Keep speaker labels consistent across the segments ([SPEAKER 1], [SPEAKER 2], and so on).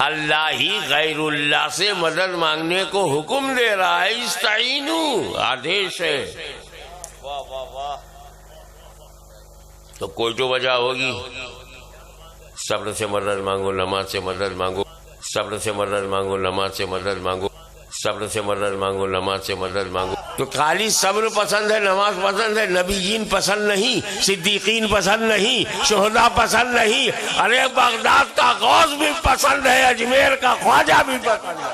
[SPEAKER 1] اللہ ہی غیر اللہ سے مدد مانگنے کو حکم دے رہا ہے. استعینو آدیش ہے. تو کوئی تو وجہ ہوگی. صبر سے مدد مانگو، نماز سے مدد مانگو. صبر سے مدد مانگو، نماز سے مدد مانگو. صبر سے مدد مانگو، نماز سے مدد مانگو. تو خالی صبر پسند ہے، نماز پسند ہے، نبیین پسند نہیں، صدیقین پسند نہیں، شہداء پسند نہیں. ارے بغداد کا غوث بھی پسند ہے، اجمیر کا خواجہ بھی پسند ہے.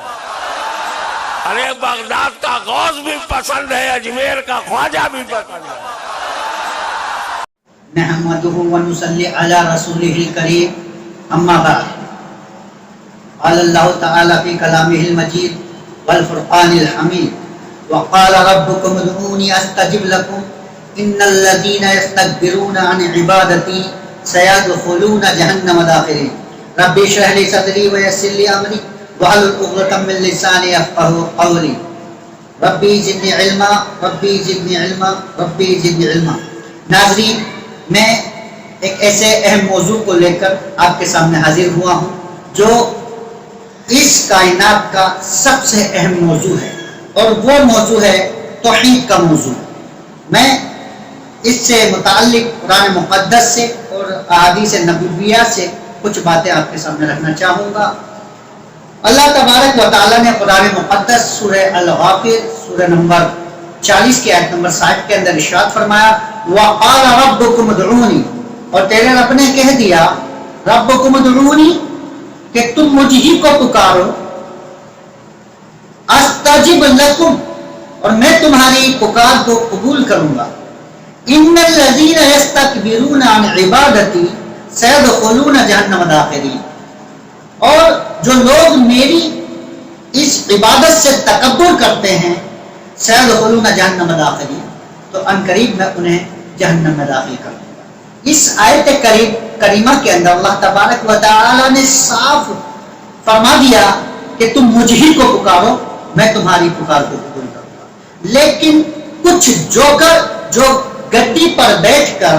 [SPEAKER 1] ارے بغداد کا غوث بھی پسند ہے، اجمیر کا خواجہ بھی پسند ہے.
[SPEAKER 2] نحمده ونصلي على رسوله الكريم اما بعد. قال الله تعالى في كلامه المجيد والفرقان الحميد وقال ربكم ادعوني استجب لكم ان الذين يستكبرون عن عبادتي سيدخلون جهنم داخرين. ربي اشرح لي صدري ويسر لي امري واحلل عقدة من لساني يفقهوا قولي. ربي زدني علما ربي زدنی علما ربی زدنی علما. ناظرین، میں ایک ایسے اہم موضوع کو لے کر آپ کے سامنے حاضر ہوا ہوں جو اس کائنات کا سب سے اہم موضوع ہے، اور وہ موضوع ہے توحید کا موضوع. میں اس سے متعلق قرآن مقدس سے اور احادیث نبویہ سے کچھ باتیں آپ کے سامنے رکھنا چاہوں گا. اللہ تبارک و تعالیٰ نے قرآن مقدس سورہ الغافر سورہ نمبر 40 کی آیت نمبر 60 کے اندر ارشاد فرمایا وَقَالَ رَبُّكُمُ ادْعُونِي، اور تیرے رب نے کہہ دیا ربکم ادعونی کہ تم مجھ ہی کو پکارو، استجب لکم، اور میں تمہاری پکار کو قبول کروں گا. ان الذین یستکبرون عن عبادتی سیدخلون جہنم داخرین، اور جو لوگ میری اس عبادت سے تکبر کرتے ہیں سیدخلون جہنم داخرین، تو ان قریب میں انہیں جہنم میں داخل کر دوں گا. اس آیت کریمہ کے اندر اللہ تبارک و تعالی نے صاف فرما دیا کہ تم مجھ ہی کو پکارو، میں تمہاری پکار کو قبول کروں گا. لیکن کچھ جوکر جو گڈی پر بیٹھ کر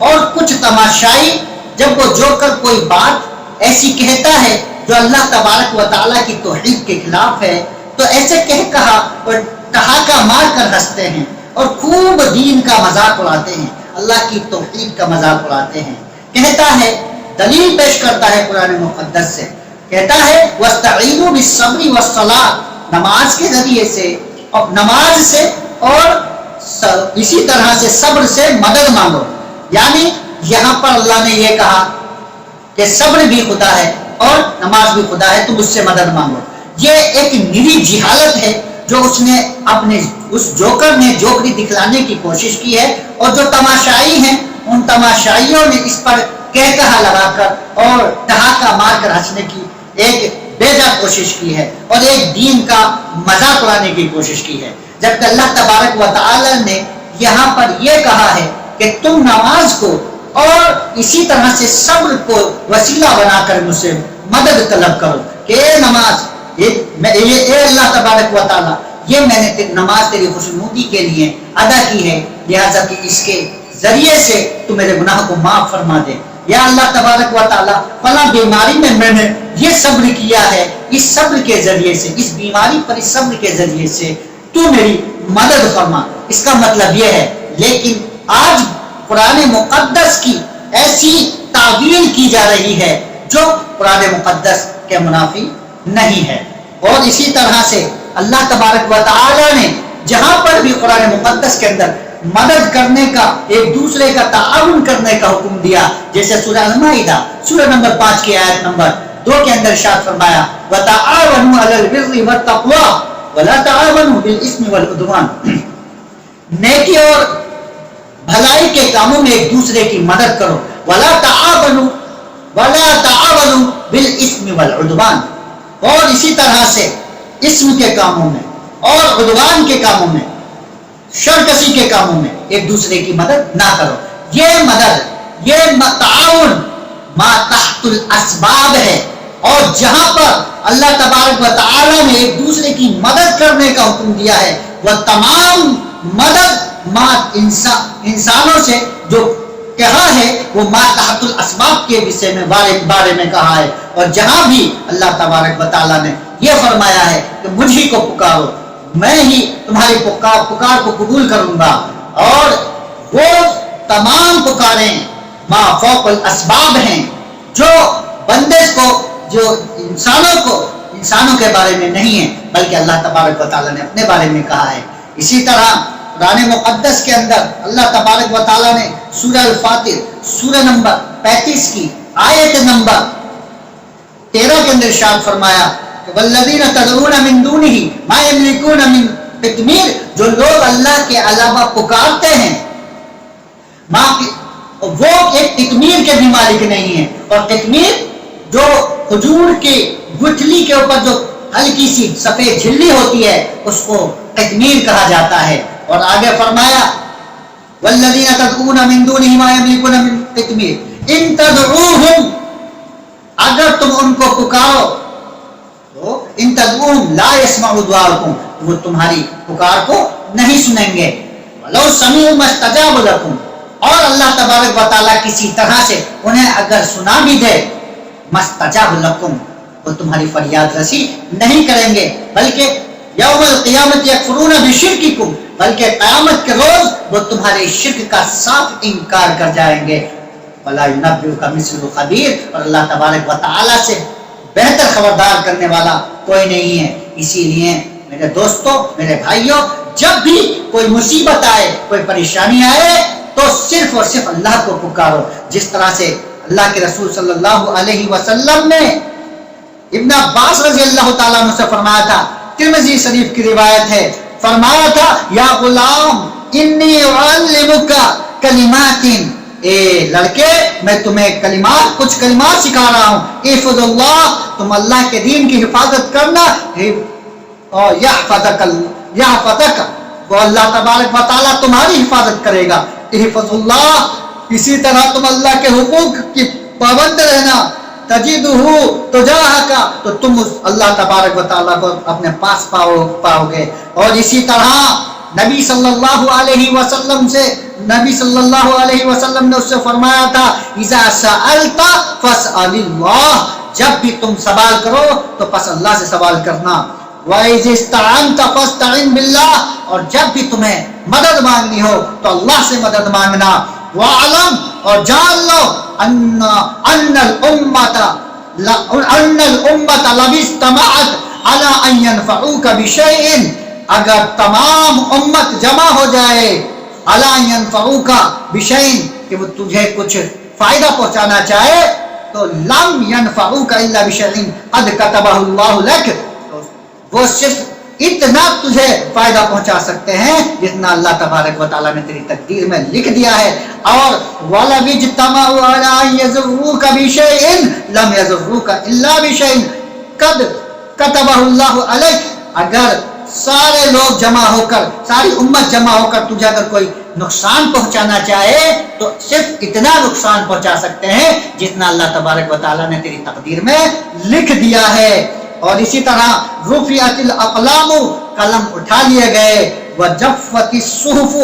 [SPEAKER 2] اور کچھ تماشائی جب وہ جوکر کوئی بات ایسی کہتا ہے جو اللہ تبارک و تعالی کی توحید کے خلاف ہے، تو ایسے کہا اور ٹھہاکا مار کر ہنستے ہیں اور خوب دین کا مذاق اڑاتے ہیں، اللہ کی توحید کا مذاق اڑاتے ہیں. کہتا ہے، دلیل پیش کرتا ہے قرآن مقدس سے، کہتا ہے وَاسْتَعِينُوا بِالصَّبْرِ وَالصَّلَاةِ، نماز کے ذریعے سے اور نماز سے اور اسی طرح سے صبر سے مدد مانگو. یعنی یہاں پر اللہ نے یہ کہا کہ صبر بھی خدا ہے اور نماز بھی خدا ہے، تم اس سے مدد مانگو. یہ ایک نری جہالت ہے جو اس نے اپنے اس جوکر نے جوکری دکھلانے کی کوشش کی ہے، اور جو تماشائی ہیں ان تماشائیوں نے اس پر کہا لگا کر اور ٹھہاکا مار کر ہنسنے کی ایک بیجا کوشش کی ہے اور ایک دین کا مذاق اڑانے کی کوشش کی ہے. جبکہ اللہ تبارک و تعالی نے یہاں پر یہ کہا ہے کہ تم نماز کو اور اسی طرح سے صبر کو وسیلہ بنا کر مجھ سے مدد طلب کرو کہ اے نماز، اے اللہ تبارک و تعالیٰ، یہ میں نے نماز تیری خوشنودی کے لیے ادا کی ہے، لہذا کہ اس کے ذریعے سے تو میرے گناہ کو معاف فرما دے. یا اللہ تبارک و تعالیٰ، فلاں بیماری میں نے یہ صبر کیا ہے، اس صبر کے ذریعے سے، اس بیماری پر اس صبر کے ذریعے سے تو میری مدد فرما. اس کا مطلب یہ ہے. لیکن آج قرآن مقدس کی ایسی تعویل کی جا رہی ہے جو قرآن مقدس کے منافی نہیں ہے. اور اسی طرح سے اللہ تبارک و تعالی نے جہاں پر بھی قرآن مقدس کے اندر مدد کرنے کا، ایک دوسرے کا تعاون کرنے کا حکم دیا، جیسے سورہ المائدہ سورہ نمبر 5 کی آیت نمبر 2 کے اندر ارشاد فرمایا وَتَعَاوَنُوا عَلَى الْبِرِّ وَالتَّقْوَىٰ وَلَا تَعَاوَنُوا بِالْإِثْمِ وَالْعُدْوَانِ، نیکی اور بھلائی کے کاموں میں ایک دوسرے کی مدد کرو. وَلَا تَعَاوَنُوا بِالْإِثْمِ وَالْعُدْوَانِ، اور اسی طرح سے اسم کے کاموں میں اور عدوان کے کاموں میں، شرکسی کے کاموں میں ایک دوسرے کی مدد نہ کرو. یہ مدد، یہ تعاون ما تحت الاسباب ہے، اور جہاں پر اللہ تبارک و تعالی نے ایک دوسرے کی مدد کرنے کا حکم دیا ہے، وہ تمام مدد انسانوں سے جو کہا ہے وہ ماتحت الاسباب کے وشے میں بارے میں کہا ہے، اور جہاں بھی اللہ تبارک و تعالیٰ نے یہ فرمایا ہے کہ مجھے کو پکارو، میں ہی تمہاری پکار کو قبول کروں گا، اور وہ تمام پکاریں ما فوق الاسباب ہیں جو بندے کو، جو انسانوں کے بارے میں نہیں ہے، بلکہ اللہ تبارک و تعالیٰ نے اپنے بارے میں کہا ہے۔ اسی طرح قرآن مقدس کے اندر اللہ تبارک و تعالیٰ نے سورہ الفاتر سورہ نمبر 35 کی آیت نمبر 13 کے اندر ارشاد فرمایا کہ والذین تدعون من دونہ ما یملکون من قطمیر، جو لوگ اللہ کے علاوہ پکارتے ہیں وہ ایک قطمیر کے بھی مالک نہیں ہیں، اور قطمیر جو کھجور کی گٹھلی کے اوپر جو ہلکی سی سفید جھلی ہوتی ہے اس کو قطمیر کہا جاتا ہے۔ اور آگے فرمایا والذین تدعون من دونہ ما یملکون من قطمیر ان تدعوہم، اگر تم ان کو پکارو تو ان تدعوہم لا یسمعوا دعاءکم، وہ تمہاری پکار کو نہیں سنیں گے، ولو سمعوا ما استجابوا لکم، اور اللہ تبارک و تعالیٰ کسی طرح سے انہیں اگر سنا بھی دے مستجاب لکم، وہ تمہاری فریاد رسی نہیں کریں گے، بلکہ یوم القیامت یکفرون بشرککم، بلکہ قیامت کے روز وہ تمہارے شرک کا صاف انکار کر جائیں گے۔ ولا ینبئک مثل خبیر، اور اللہ تبارک و تعالیٰ سے بہتر خبردار کرنے والا کوئی نہیں ہے۔ اسی لیے میرے دوستوں، میرے بھائیوں، جب بھی کوئی مصیبت آئے، کوئی پریشانی آئے تو صرف اور صرف اللہ کو پکارو، جس طرح سے اللہ کے رسول صلی اللہ علیہ وسلم نے ابن عباس رضی اللہ تعالیٰ عنہ سے فرمایا تھا، ترمذی شریف کی روایت ہے، فرمایا تھا یا غلام انی اعلمک کلمات، اے لڑکے میں تمہیں کچھ کلمات سکھا رہا ہوں، احفظ اللہ، تم اللہ کے دین کی حفاظت کرنا، اور یحفظک، وہ اللہ تبارک و تعالیٰ تمہاری حفاظت کرے گا، احفظ اللہ، اسی طرح تم اللہ کے حقوق کی پابند رہنا، تجدہ تجاہک، تو تم اللہ تبارک و تعالیٰ کو اپنے پاس پاؤ گے۔ اور اسی طرح نبی صلی اللہ علیہ وسلم نے اس سے فرمایا تھا اذا سألت فاسأل اللہ، جب بھی تم سوال کرو تو پس اللہ سے سوال کرنا، وَإِذِ اسْتَعَنْتَ فَاسْتَعِنْ بِاللَّهِ، اور جب بھی تمہیں مدد مانگنی ہو تو اللہ سے مدد مانگنا، وَعَلَمْ، اور جان لو ان الامت لو اجتمعت علی ان ينفعوک بشیء، اگر تمام امت جمع ہو جائے علی ان ينفعوک بشیء، کہ وہ تجھے کچھ فائدہ پہنچانا چاہے، تو لم ينفعوک الا بشیء قد كتبه اللہ لک، وہ صرف اتنا تجھے فائدہ پہنچا سکتے ہیں جتنا اللہ تبارک و تعالیٰ نے تیری تقدیر میں لکھ دیا ہے۔ اور وَلَوِ اجْتَمَعُوا عَلَىٰ أَن يَضُرُّوكَ بِشَيْءٍ لَمْ يَضُرُّوكَ إِلَّا بِشَيْءٍ قَدْ كَتَبَهُ اللَّهُ عَلَيْكَ، اگر سارے لوگ جمع ہو کر، ساری امت جمع ہو کر تجھے اگر کوئی نقصان پہنچانا چاہے تو صرف اتنا نقصان پہنچا سکتے ہیں جتنا اللہ تبارک و تعالیٰ نے تیری تقدیر میں لکھ دیا ہے۔ اور اسی طرح رفعت الاقلام، قلم اٹھا لیے گئے، وجفت الصحف،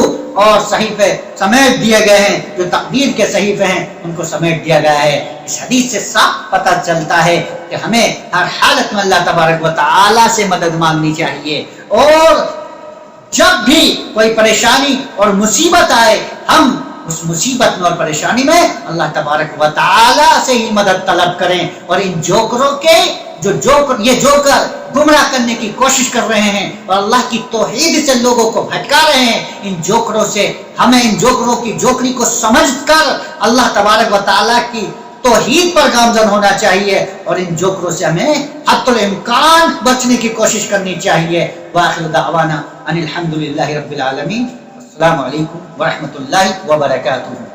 [SPEAKER 2] اور صحیفے سمیٹ دیے گئے ہیں، جو تقدیر کے صحیفے ہیں ان کو سمیٹ دیا گیا ہے۔ اس حدیث سے صاف پتہ چلتا ہے کہ ہمیں ہر حالت میں اللہ تبارک و تعالیٰ سے مدد مانگنی چاہیے، اور جب بھی کوئی پریشانی اور مصیبت آئے ہم اس مصیبت میں اور پریشانی میں اللہ تبارک و تعالیٰ سے ہی مدد طلب کریں، اور ان جوکروں کے یہ جوکر گمراہ کرنے کی کوشش کر رہے ہیں اور اللہ کی توحید سے لوگوں کو بھٹکا رہے ہیں، ان جوکروں سے ہمیں ان جوکروں کی جوکری کو سمجھ کر اللہ تبارک و تعالیٰ کی توحید پر گامزن ہونا چاہیے، اور ان جوکروں سے ہمیں حتی الامکان بچنے کی کوشش کرنی چاہیے۔ وآخر دعوانا ان الحمدللہ رب العالمین، السلام علیکم ورحمۃ اللہ وبرکاتہ۔